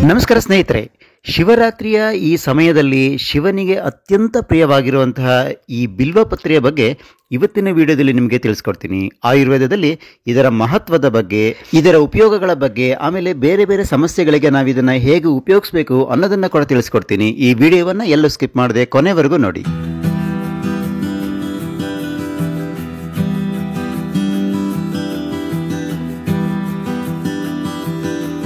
ನಮಸ್ಕಾರ ಸ್ನೇಹಿತರೆ, ಶಿವರಾತ್ರಿಯ ಈ ಸಮಯದಲ್ಲಿ ಶಿವನಿಗೆ ಅತ್ಯಂತ ಪ್ರಿಯವಾಗಿರುವಂತಹ ಈ ಬಿಲ್ವಪತ್ರೆಯ ಬಗ್ಗೆ ಇವತ್ತಿನ ವಿಡಿಯೋದಲ್ಲಿ ನಿಮಗೆ ತಿಳಿಸ್ಕೊಡ್ತೀನಿ. ಆಯುರ್ವೇದದಲ್ಲಿ ಇದರ ಮಹತ್ವದ ಬಗ್ಗೆ, ಇದರ ಉಪಯೋಗಗಳ ಬಗ್ಗೆ, ಆಮೇಲೆ ಬೇರೆ ಬೇರೆ ಸಮಸ್ಯೆಗಳಿಗೆ ನಾವು ಇದನ್ನು ಹೇಗೆ ಉಪಯೋಗಿಸಬೇಕು ಅನ್ನೋದನ್ನು ಕೂಡ ತಿಳಿಸ್ಕೊಡ್ತೀನಿ. ಈ ವಿಡಿಯೋವನ್ನು ಎಲ್ಲೂ ಸ್ಕಿಪ್ ಮಾಡದೆ ಕೊನೆವರೆಗೂ ನೋಡಿ.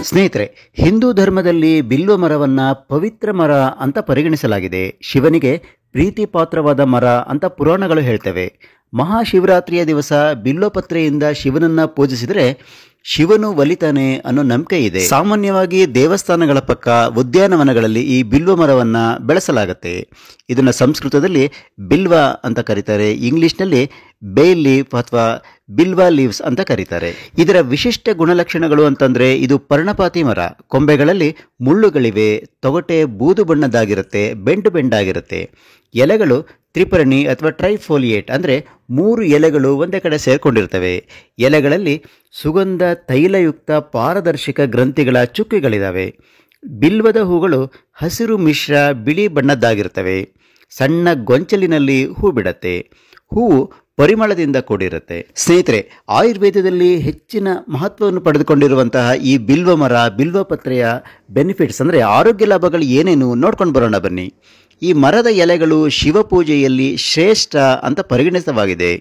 ಸ್ನೇಹಿತರೆ, ಹಿಂದೂ ಧರ್ಮದಲ್ಲಿ ಬಿಲ್ವ ಮರವನ್ನು ಪವಿತ್ರ ಮರ ಅಂತ ಪರಿಗಣಿಸಲಾಗಿದೆ. ಶಿವನಿಗೆ ಪ್ರೀತಿ ಪಾತ್ರವಾದ ಮರ ಅಂತ ಪುರಾಣಗಳು ಹೇಳ್ತವೆ. ಮಹಾಶಿವರಾತ್ರಿಯ ದಿವಸ ಬಿಲ್ವಪತ್ರೆಯಿಂದ ಶಿವನನ್ನ ಪೂಜಿಸಿದರೆ ಶಿವನು ಒಲಿತಾನೆ ಅನ್ನೋ ನಂಬಿಕೆ ಇದೆ. ಸಾಮಾನ್ಯವಾಗಿ ದೇವಸ್ಥಾನಗಳ ಪಕ್ಕ, ಉದ್ಯಾನವನಗಳಲ್ಲಿ ಈ ಬಿಲ್ವ ಮರವನ್ನ ಬೆಳೆಸಲಾಗುತ್ತೆ. ಇದನ್ನ ಸಂಸ್ಕೃತದಲ್ಲಿ ಬಿಲ್ವ ಅಂತ ಕರೀತಾರೆ, ಇಂಗ್ಲಿಷ್ನಲ್ಲಿ ಬೇಲ್ ಲೀಫ್ ಅಥವಾ ಬಿಲ್ವಾ ಲೀವ್ಸ್ ಅಂತ ಕರೀತಾರೆ. ಇದರ ವಿಶಿಷ್ಟ ಗುಣಲಕ್ಷಣಗಳು ಅಂತಂದ್ರೆ, ಇದು ಪರ್ಣಪಾತಿ ಮರ. ಕೊಂಬೆಗಳಲ್ಲಿ ಮುಳ್ಳುಗಳಿವೆ, ತೊಗಟೆ ಬೂದು ಬಣ್ಣದ್ದಾಗಿರುತ್ತೆ, ಬೆಂಡು ಬೆಂಡಾಗಿರುತ್ತೆ. ಎಲೆಗಳು ತ್ರಿಪರ್ಣಿ ಅಥವಾ ಟ್ರೈಫೋಲಿಯೇಟ್ ಅಂದರೆ 3 ಎಲೆಗಳು ಒಂದೇ ಕಡೆ ಸೇರ್ಕೊಂಡಿರ್ತವೆ. ಎಲೆಗಳಲ್ಲಿ ಸುಗಂಧ ತೈಲಯುಕ್ತ ಪಾರದರ್ಶಕ ಗ್ರಂಥಿಗಳ ಚುಕ್ಕಿಗಳಿದ್ದಾವೆ. ಬಿಲ್ವದ ಹೂಗಳು ಹಸಿರು ಮಿಶ್ರ ಬಿಳಿ ಬಣ್ಣದ್ದಾಗಿರ್ತವೆ. ಸಣ್ಣ ಗೊಂಚಲಿನಲ್ಲಿ ಹೂ ಬಿಡತ್ತೆ. ಹೂವು ಪರಿಮಳದಿಂದ ಕೂಡಿರುತ್ತೆ. ಸ್ನೇಹಿತರೆ, ಆಯುರ್ವೇದದಲ್ಲಿ ಹೆಚ್ಚಿನ ಮಹತ್ವವನ್ನು ಪಡೆದುಕೊಂಡಿರುವಂತಹ ಈ ಬಿಲ್ವ ಮರ, ಬಿಲ್ವಪತ್ರೆಯ ಬೆನಿಫಿಟ್ಸ್ ಅಂದರೆ ಆರೋಗ್ಯ ಲಾಭಗಳು ಏನೇನು ನೋಡ್ಕೊಂಡು ಬರೋಣ ಬನ್ನಿ. ಈ ಮರದ ಎಲೆಗಳು ಶಿವಪೂಜೆಯಲ್ಲಿ ಶ್ರೇಷ್ಠ ಅಂತ ಪರಿಗಣಿತವಾಗಿದೆ.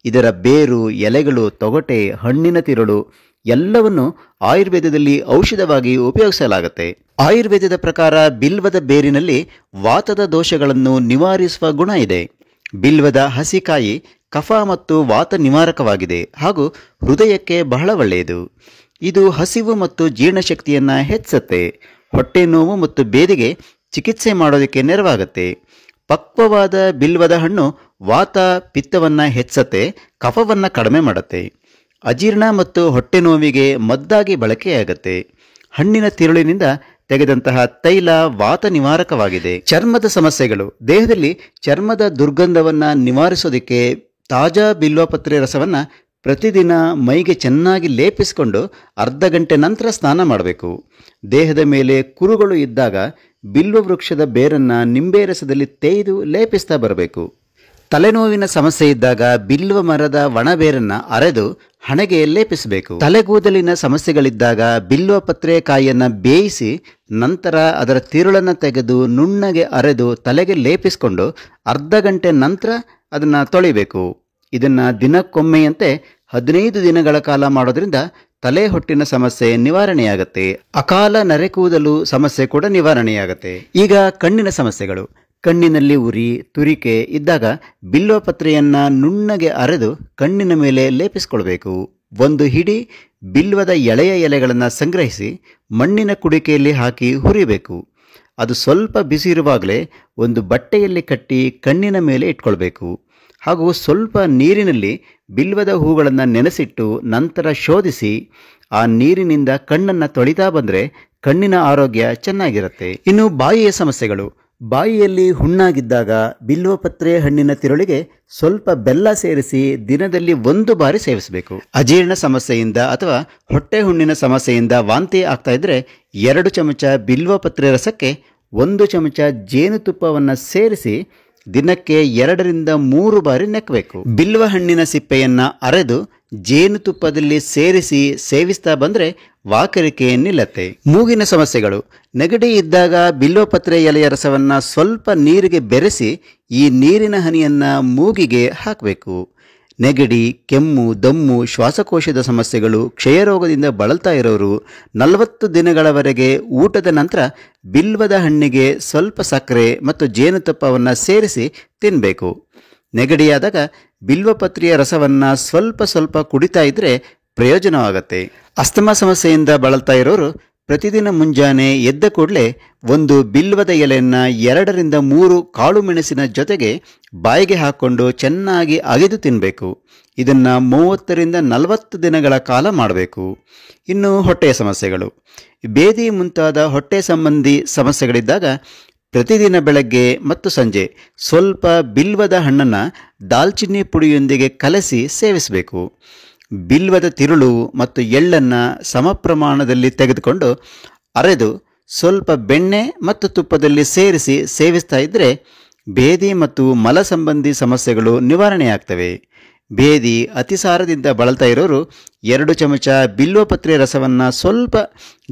ಇದರ ಬೇರು, ಎಲೆಗಳು, ತೊಗಟೆ, ಹಣ್ಣಿನ ತಿರುಳು ಎಲ್ಲವನ್ನು ಆಯುರ್ವೇದದಲ್ಲಿ ಔಷಧವಾಗಿ ಉಪಯೋಗಿಸಲಾಗುತ್ತೆ. ಆಯುರ್ವೇದದ ಪ್ರಕಾರ ಬಿಲ್ವದ ಬೇರಿನಲ್ಲಿ ವಾತದ ದೋಷಗಳನ್ನು ನಿವಾರಿಸುವ ಗುಣ ಇದೆ. ಬಿಲ್ವದ ಹಸಿಕಾಯಿ ಕಫ ಮತ್ತು ವಾತ ನಿವಾರಕವಾಗಿದೆ ಹಾಗೂ ಹೃದಯಕ್ಕೆ ಬಹಳ ಒಳ್ಳೆಯದು. ಇದು ಹಸಿವು ಮತ್ತು ಜೀರ್ಣಶಕ್ತಿಯನ್ನು ಹೆಚ್ಚಿಸುತ್ತೆ. ಹೊಟ್ಟೆ ನೋವು ಮತ್ತು ಬೇದಿಗೆ ಚಿಕಿತ್ಸೆ ಮಾಡೋದಕ್ಕೆ ನೆರವಾಗುತ್ತೆ. ಪಕ್ವವಾದ ಬಿಲ್ವದ ಹಣ್ಣು ವಾತ ಪಿತ್ತವನ್ನು ಹೆಚ್ಚಿಸುತ್ತೆ, ಕಫವನ್ನು ಕಡಿಮೆ ಮಾಡುತ್ತೆ. ಅಜೀರ್ಣ ಮತ್ತು ಹೊಟ್ಟೆ ನೋವಿಗೆ ಮದ್ದಾಗಿ ಬಳಕೆಯಾಗುತ್ತೆ. ಹಣ್ಣಿನ ತಿರುಳಿನಿಂದ ತೆಗೆದಂತಹ ತೈಲ ವಾತ ನಿವಾರಕವಾಗಿದೆ. ಚರ್ಮದ ಸಮಸ್ಯೆಗಳು, ದೇಹದಲ್ಲಿ ಚರ್ಮದ ದುರ್ಗಂಧವನ್ನು ನಿವಾರಿಸೋದಕ್ಕೆ ತಾಜಾ ಬಿಲ್ವಪತ್ರೆ ರಸವನ್ನು ಪ್ರತಿದಿನ ಮೈಗೆ ಚೆನ್ನಾಗಿ ಲೇಪಿಸಿಕೊಂಡು ಅರ್ಧ ಗಂಟೆ ನಂತರ ಸ್ನಾನ ಮಾಡಬೇಕು. ದೇಹದ ಮೇಲೆ ಕುರುಗಳು ಇದ್ದಾಗ ಬಿಲ್ವ ವೃಕ್ಷದ ಬೇರನ್ನು ನಿಂಬೆ ರಸದಲ್ಲಿ ತೇಯ್ದು ಲೇಪಿಸ್ತಾ ಬರಬೇಕು. ತಲೆನೋವಿನ ಸಮಸ್ಯೆ ಇದ್ದಾಗ ಬಿಲ್ವ ಮರದ ಒಣಬೇರನ್ನು ಅರೆದು ಹಣೆಗೆ ಲೇಪಿಸಬೇಕು. ತಲೆಗೂದಲಿನ ಸಮಸ್ಯೆಗಳಿದ್ದಾಗ ಬಿಲ್ವಪತ್ರೆ ಕಾಯಿಯನ್ನು ಬೇಯಿಸಿ ನಂತರ ಅದರ ತಿರುಳನ್ನು ತೆಗೆದು ನುಣ್ಣಗೆ ಅರೆದು ತಲೆಗೆ ಲೇಪಿಸಿಕೊಂಡು ಅರ್ಧ ಗಂಟೆ ನಂತರ ಅದನ್ನು ತೊಳಿಬೇಕು. ಇದನ್ನು ದಿನಕ್ಕೊಮ್ಮೆಯಂತೆ 15 ದಿನಗಳ ಕಾಲ ಮಾಡೋದ್ರಿಂದ ತಲೆ ಹೊಟ್ಟಿನ ಸಮಸ್ಯೆ ನಿವಾರಣೆಯಾಗುತ್ತೆ. ಅಕಾಲ ನರೆಕೂದಲು ಸಮಸ್ಯೆ ಕೂಡ ನಿವಾರಣೆಯಾಗುತ್ತೆ. ಈಗ ಕಣ್ಣಿನ ಸಮಸ್ಯೆಗಳು. ಕಣ್ಣಿನಲ್ಲಿ ಉರಿ, ತುರಿಕೆ ಇದ್ದಾಗ ಬಿಲ್ವಪತ್ರೆಯನ್ನು ನುಣ್ಣಗೆ ಅರೆದು ಕಣ್ಣಿನ ಮೇಲೆ ಲೇಪಿಸಿಕೊಳ್ಬೇಕು. 1 ಹಿಡಿ ಬಿಲ್ವದ ಎಳೆಯ ಎಲೆಗಳನ್ನು ಸಂಗ್ರಹಿಸಿ ಮಣ್ಣಿನ ಕುಡಿಕೆಯಲ್ಲಿ ಹಾಕಿ ಹುರಿಬೇಕು. ಅದು ಸ್ವಲ್ಪ ಬಿಸಿ ಇರುವಾಗಲೇ ಒಂದು ಬಟ್ಟೆಯಲ್ಲಿ ಕಟ್ಟಿ ಕಣ್ಣಿನ ಮೇಲೆ ಇಟ್ಕೊಳ್ಬೇಕು. ಹಾಗೂ ಸ್ವಲ್ಪ ನೀರಿನಲ್ಲಿ ಬಿಲ್ವದ ಹೂಗಳನ್ನು ನೆನೆಸಿಟ್ಟು ನಂತರ ಶೋಧಿಸಿ ಆ ನೀರಿನಿಂದ ಕಣ್ಣನ್ನು ತೊಳಿತಾ ಬಂದರೆ ಕಣ್ಣಿನ ಆರೋಗ್ಯ ಚೆನ್ನಾಗಿರುತ್ತೆ. ಇನ್ನು ಬಾಯಿಯ ಸಮಸ್ಯೆಗಳು. ಬಾಯಿಯಲ್ಲಿ ಹುಣ್ಣಾಗಿದ್ದಾಗ ಬಿಲ್ವಪತ್ರೆ ಹಣ್ಣಿನ ತಿರುಳಿಗೆ ಸ್ವಲ್ಪ ಬೆಲ್ಲ ಸೇರಿಸಿ ದಿನದಲ್ಲಿ 1 ಬಾರಿ ಸೇವಿಸಬೇಕು. ಅಜೀರ್ಣ ಸಮಸ್ಯೆಯಿಂದ ಅಥವಾ ಹೊಟ್ಟೆ ಹುಣ್ಣಿನ ಸಮಸ್ಯೆಯಿಂದ ವಾಂತಿ ಆಗ್ತಾ ಇದ್ರೆ 2 ಚಮಚ ಬಿಲ್ವಪತ್ರೆ ರಸಕ್ಕೆ 1 ಚಮಚ ಜೇನುತುಪ್ಪವನ್ನು ಸೇರಿಸಿ ದಿನಕ್ಕೆ 2 ರಿಂದ 3 ಬಾರಿ ನೆಕ್ಕಬೇಕು. ಬಿಲ್ವ ಹಣ್ಣಿನ ಸಿಪ್ಪೆಯನ್ನು ಅರೆದು ಜೇನುತುಪ್ಪದಲ್ಲಿ ಸೇರಿಸಿ ಸೇವಿಸ್ತಾ ಬಂದರೆ ವಾಕರಿಕೆ ನಿಲ್ಲತ್ತೆ. ಮೂಗಿನ ಸಮಸ್ಯೆಗಳು. ನೆಗಡಿ ಇದ್ದಾಗ ಬಿಲ್ವಪತ್ರೆ ಎಲೆಯ ರಸವನ್ನು ಸ್ವಲ್ಪ ನೀರಿಗೆ ಬೆರೆಸಿ ಈ ನೀರಿನ ಹನಿಯನ್ನು ಮೂಗಿಗೆ ಹಾಕಬೇಕು. ನೆಗಡಿ, ಕೆಮ್ಮು, ದಮ್ಮು, ಶ್ವಾಸಕೋಶದ ಸಮಸ್ಯೆಗಳು, ಕ್ಷಯರೋಗದಿಂದ ಬಳಲ್ತಾ ಇರೋರು 40 ದಿನಗಳವರೆಗೆ ಊಟದ ನಂತರ ಬಿಲ್ವದ ಹಣ್ಣಿಗೆ ಸ್ವಲ್ಪ ಸಕ್ಕರೆ ಮತ್ತು ಜೇನುತುಪ್ಪವನ್ನು ಸೇರಿಸಿ ತಿನ್ನಬೇಕು. ನೆಗಡಿಯಾದಾಗ ಬಿಲ್ವಪತ್ರೆಯ ರಸವನ್ನು ಸ್ವಲ್ಪ ಸ್ವಲ್ಪ ಕುಡಿತಾ ಇದ್ರೆ ಪ್ರಯೋಜನವಾಗುತ್ತೆ. ಅಸ್ತಮಾ ಸಮಸ್ಯೆಯಿಂದ ಬಳಲ್ತಾ ಇರೋರು ಪ್ರತಿದಿನ ಮುಂಜಾನೆ ಎದ್ದ ಕೂಡಲೇ 1 ಬಿಲ್ವದ ಎಲೆಯನ್ನು 2 ರಿಂದ 3 ಕಾಳು ಮೆಣಸಿನ ಜೊತೆಗೆ ಬಾಯಿಗೆ ಹಾಕ್ಕೊಂಡು ಚೆನ್ನಾಗಿ ಅಗೆದು ತಿನ್ನಬೇಕು. ಇದನ್ನು 30 ರಿಂದ 40 ದಿನಗಳ ಕಾಲ ಮಾಡಬೇಕು. ಇನ್ನು ಹೊಟ್ಟೆಯ ಸಮಸ್ಯೆಗಳು. ಬೇದಿ ಮುಂತಾದ ಹೊಟ್ಟೆ ಸಂಬಂಧಿ ಸಮಸ್ಯೆಗಳಿದ್ದಾಗ ಪ್ರತಿದಿನ ಬೆಳಗ್ಗೆ ಮತ್ತು ಸಂಜೆ ಸ್ವಲ್ಪ ಬಿಲ್ವದ ಹಣ್ಣನ್ನು ದಾಲ್ಚಿನ್ನಿ ಪುಡಿಯೊಂದಿಗೆ ಕಲಸಿ ಸೇವಿಸಬೇಕು. ಬಿಲ್ವದ ತಿರುಳು ಮತ್ತು ಎಳ್ಳನ್ನು ಸಮ ಪ್ರಮಾಣದಲ್ಲಿ ತೆಗೆದುಕೊಂಡು ಅರೆದು ಸ್ವಲ್ಪ ಬೆಣ್ಣೆ ಮತ್ತು ತುಪ್ಪದಲ್ಲಿ ಸೇರಿಸಿ ಸೇವಿಸ್ತಾ ಇದ್ದರೆ ಭೇದಿ ಮತ್ತು ಮಲ ಸಂಬಂಧಿ ಸಮಸ್ಯೆಗಳು ನಿವಾರಣೆಯಾಗ್ತವೆ. ಭೇದಿ ಅತಿಸಾರದಿಂದ ಬಳಲ್ತಾ ಇರೋರು 2 ಚಮಚ ಬಿಲ್ವಪತ್ರೆ ರಸವನ್ನು ಸ್ವಲ್ಪ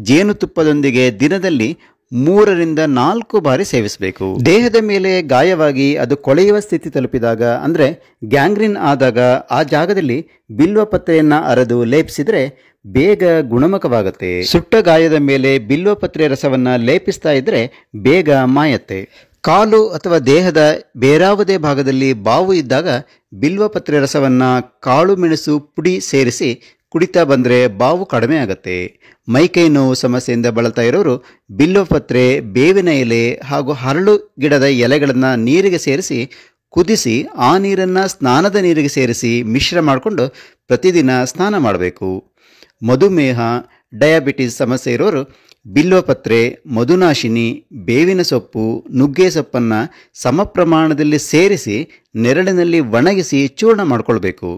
ಜೇನುತುಪ್ಪದೊಂದಿಗೆ ದಿನದಲ್ಲಿ 3ರಿಂದ 4 ಬಾರಿ ಸೇವಿಸಬೇಕು. ದೇಹದ ಮೇಲೆ ಗಾಯವಾಗಿ ಅದು ಕೊಳೆಯುವ ಸ್ಥಿತಿ ತಲುಪಿದಾಗ, ಅಂದರೆ ಗ್ಯಾಂಗ್ರೀನ್ ಆದಾಗ, ಆ ಜಾಗದಲ್ಲಿ ಬಿಲ್ವಪತ್ರೆಯನ್ನು ಅರೆದು ಲೇಪಿಸಿದರೆ ಬೇಗ ಗುಣಮುಖವಾಗುತ್ತೆ. ಸುಟ್ಟ ಗಾಯದ ಮೇಲೆ ಬಿಲ್ವಪತ್ರೆ ರಸವನ್ನು ಲೇಪಿಸ್ತಾ ಇದ್ದರೆ ಬೇಗ ಮಾಯತ್ತೆ. ಕಾಲು ಅಥವಾ ದೇಹದ ಬೇರಾವುದೇ ಭಾಗದಲ್ಲಿ ಬಾವು ಇದ್ದಾಗ ಬಿಲ್ವಪತ್ರೆ ರಸವನ್ನು ಕಾಳು ಮೆಣಸು ಪುಡಿ ಸೇರಿಸಿ ಕುಡಿತಾ ಬಂದರೆ ಬಾವು ಕಡಿಮೆ ಆಗುತ್ತೆ. ಮೈಕೈ ನೋವು ಸಮಸ್ಯೆಯಿಂದ ಬಳಲ್ತಾ ಇರೋರು ಬಿಲ್ವಪತ್ರೆ, ಬೇವಿನ ಎಲೆ ಹಾಗೂ ಹರಳು ಗಿಡದ ಎಲೆಗಳನ್ನು ನೀರಿಗೆ ಸೇರಿಸಿ ಕುದಿಸಿ ಆ ನೀರನ್ನು ಸ್ನಾನದ ನೀರಿಗೆ ಸೇರಿಸಿ ಮಿಶ್ರ ಮಾಡಿಕೊಂಡು ಪ್ರತಿದಿನ ಸ್ನಾನ ಮಾಡಬೇಕು. ಮಧುಮೇಹ, ಡಯಾಬಿಟಿಸ್ ಸಮಸ್ಯೆ ಇರೋರು ಬಿಲ್ವಪತ್ರೆ, ಮಧುನಾಶಿನಿ, ಬೇವಿನ ಸೊಪ್ಪು, ನುಗ್ಗೆ ಸೊಪ್ಪನ್ನು ಸಮ ಪ್ರಮಾಣದಲ್ಲಿ ಸೇರಿಸಿ ನೆರಳಿನಲ್ಲಿ ಒಣಗಿಸಿ ಚೂರ್ಣ ಮಾಡಿಕೊಳ್ಬೇಕು.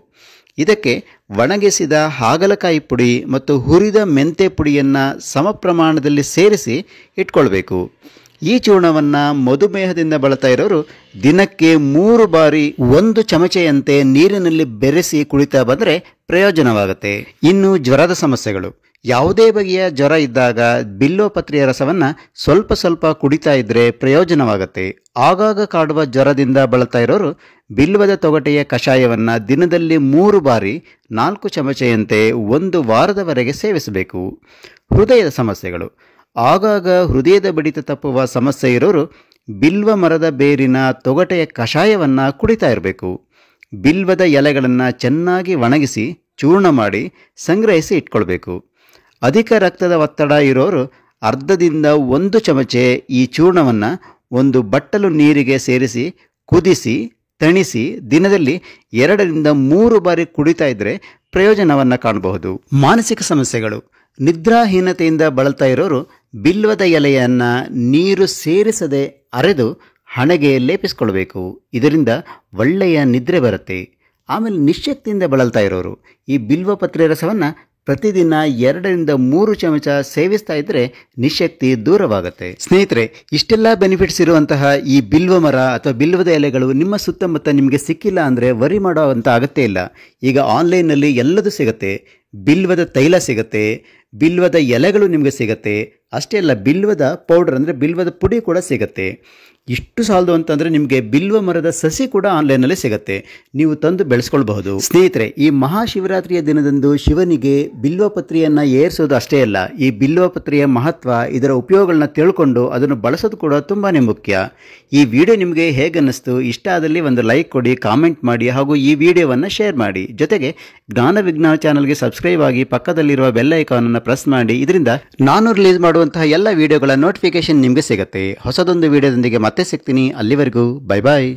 ಇದಕ್ಕೆ ಒಣಗಿಸಿದ ಹಾಗಲಕಾಯಿ ಪುಡಿ ಮತ್ತು ಹುರಿದ ಮೆಂತೆ ಪುಡಿಯನ್ನು ಸಮ ಪ್ರಮಾಣದಲ್ಲಿ ಸೇರಿಸಿ ಇಟ್ಕೊಳ್ಬೇಕು. ಈ ಚೂರ್ಣವನ್ನು ಮಧುಮೇಹದಿಂದ ಬಳಲ್ತಾ ಇರೋರು ದಿನಕ್ಕೆ 3 ಬಾರಿ 1 ಚಮಚೆಯಂತೆ ನೀರಿನಲ್ಲಿ ಬೆರೆಸಿ ಕುಡಿತಾ ಬಂದರೆ ಪ್ರಯೋಜನವಾಗುತ್ತೆ. ಇನ್ನು ಜ್ವರದ ಸಮಸ್ಯೆಗಳು. ಯಾವುದೇ ಬಗೆಯ ಜ್ವರ ಇದ್ದಾಗ ಬಿಲ್ವಪತ್ರೆಯ ರಸವನ್ನು ಸ್ವಲ್ಪ ಸ್ವಲ್ಪ ಕುಡಿತಾ ಇದ್ದರೆ ಪ್ರಯೋಜನವಾಗುತ್ತೆ. ಆಗಾಗ ಕಾಡುವ ಜ್ವರದಿಂದ ಬಳಲ್ತಾ ಇರೋರು ಬಿಲ್ವದ ತೊಗಟೆಯ ಕಷಾಯವನ್ನು ದಿನದಲ್ಲಿ 3 ಬಾರಿ 4 ಚಮಚೆಯಂತೆ 1 ವಾರದವರೆಗೆ ಸೇವಿಸಬೇಕು. ಹೃದಯದ ಸಮಸ್ಯೆಗಳು. ಆಗಾಗ ಹೃದಯದ ಬಡಿತ ತಪ್ಪುವ ಸಮಸ್ಯೆ ಇರೋರು ಬಿಲ್ವ ಮರದ ಬೇರಿನ ತೊಗಟೆಯ ಕಷಾಯವನ್ನು ಕುಡಿತಾ ಇರಬೇಕು. ಬಿಲ್ವದ ಎಲೆಗಳನ್ನು ಚೆನ್ನಾಗಿ ಒಣಗಿಸಿ ಚೂರ್ಣ ಮಾಡಿ ಸಂಗ್ರಹಿಸಿ ಇಟ್ಕೊಳ್ಬೇಕು. ಅಧಿಕ ರಕ್ತದ ಒತ್ತಡ ಇರೋರು ಅರ್ಧದಿಂದ 1 ಚಮಚೆ ಈ ಚೂರ್ಣವನ್ನು 1 ಬಟ್ಟಲು ನೀರಿಗೆ ಸೇರಿಸಿ ಕುದಿಸಿ ತಣಿಸಿ ದಿನದಲ್ಲಿ 2ರಿಂದ 3 ಬಾರಿ ಕುಡಿತಾ ಇದ್ದರೆ ಪ್ರಯೋಜನವನ್ನು ಕಾಣಬಹುದು. ಮಾನಸಿಕ ಸಮಸ್ಯೆಗಳು. ನಿದ್ರಾಹೀನತೆಯಿಂದ ಬಳಲ್ತಾ ಇರೋರು ಬಿಲ್ವದ ಎಲೆಯನ್ನು ನೀರು ಸೇರಿಸದೆ ಅರೆದು ಹಣೆಗೆ ಲೇಪಿಸ್ಕೊಳ್ಬೇಕು. ಇದರಿಂದ ಒಳ್ಳೆಯ ನಿದ್ರೆ ಬರುತ್ತೆ. ಆಮೇಲೆ ನಿಶ್ಶಕ್ತಿಯಿಂದ ಬಳಲ್ತಾ ಇರೋರು ಈ ಬಿಲ್ವಪತ್ರೆ ರಸವನ್ನು ಪ್ರತಿದಿನ 2ರಿಂದ 3 ಚಮಚ ಸೇವಿಸ್ತಾ ಇದ್ದರೆ ನಿಶ್ಶಕ್ತಿ ದೂರವಾಗುತ್ತೆ. ಸ್ನೇಹಿತರೆ, ಇಷ್ಟೆಲ್ಲ ಬೆನಿಫಿಟ್ಸ್ ಇರುವಂತಹ ಈ ಬಿಲ್ವ ಮರ ಅಥವಾ ಬಿಲ್ವದ ಎಲೆಗಳು ನಿಮ್ಮ ಸುತ್ತಮುತ್ತ ನಿಮಗೆ ಸಿಕ್ಕಿಲ್ಲ ಅಂದರೆ ವರಿ ಮಾಡೋವಂಥ ಅಗತ್ಯ ಇಲ್ಲ. ಈಗ ಆನ್ಲೈನ್ನಲ್ಲಿ ಎಲ್ಲದೂ ಸಿಗುತ್ತೆ. ಬಿಲ್ವದ ತೈಲ ಸಿಗುತ್ತೆ, ಬಿಲ್ವದ ಎಲೆಗಳು ನಿಮಗೆ ಸಿಗುತ್ತೆ. ಅಷ್ಟೇ ಅಲ್ಲ, ಬಿಲ್ವದ ಪೌಡರ್ ಅಂದರೆ ಬಿಲ್ವದ ಪುಡಿ ಕೂಡ ಸಿಗುತ್ತೆ. ಇಷ್ಟು ಸಾಲದು ಅಂತಂದರೆ ನಿಮಗೆ ಬಿಲ್ವ ಮರದ ಸಸಿ ಕೂಡ ಆನ್ಲೈನಲ್ಲಿ ಸಿಗುತ್ತೆ. ನೀವು ತಂದು ಬೆಳೆಸ್ಕೊಳ್ಬಹುದು. ಸ್ನೇಹಿತರೆ, ಈ ಮಹಾಶಿವರಾತ್ರಿಯ ದಿನದಂದು ಶಿವನಿಗೆ ಬಿಲ್ವಪತ್ರೆಯನ್ನು ಏರಿಸೋದು ಅಷ್ಟೇ ಅಲ್ಲ, ಈ ಬಿಲ್ವಪತ್ರೆಯ ಮಹತ್ವ, ಇದರ ಉಪಯೋಗಗಳನ್ನ ತಿಳ್ಕೊಂಡು ಅದನ್ನು ಬಳಸೋದು ಕೂಡ ತುಂಬಾ ಮುಖ್ಯ. ಈ ವಿಡಿಯೋ ನಿಮಗೆ ಹೇಗೆ ಅನ್ನಿಸ್ತು? ಇಷ್ಟ ಆದಲ್ಲಿ ಒಂದು ಲೈಕ್ ಕೊಡಿ, ಕಾಮೆಂಟ್ ಮಾಡಿ ಹಾಗೂ ಈ ವಿಡಿಯೋವನ್ನು ಶೇರ್ ಮಾಡಿ. ಜೊತೆಗೆ ಜ್ಞಾನ ವಿಜ್ಞಾನ ಚಾನಲ್ಗೆ ಸಬ್ಸ್ಕ್ರೈಬ್ ಆಗಿ ಪಕ್ಕದಲ್ಲಿರುವ ಬೆಲ್ ಐಕಾನನ್ನು ಪ್ರೆಸ್ ಮಾಡಿ. ಇದರಿಂದ ನಾನು ರಿಲೀಸ್ ಮಾಡುವಂತಹ ಎಲ್ಲ ವಿಡಿಯೋಗಳ ನೋಟಿಫಿಕೇಶನ್ ನಿಮಗೆ ಸಿಗುತ್ತೆ. ಹೊಸದೊಂದು ವಿಡಿಯೋದೊಂದಿಗೆ ಮತ್ತೆ ಸಿಗ್ತೀನಿ. ಅಲ್ಲಿವರೆಗೂ ಬೈ ಬಾಯ್.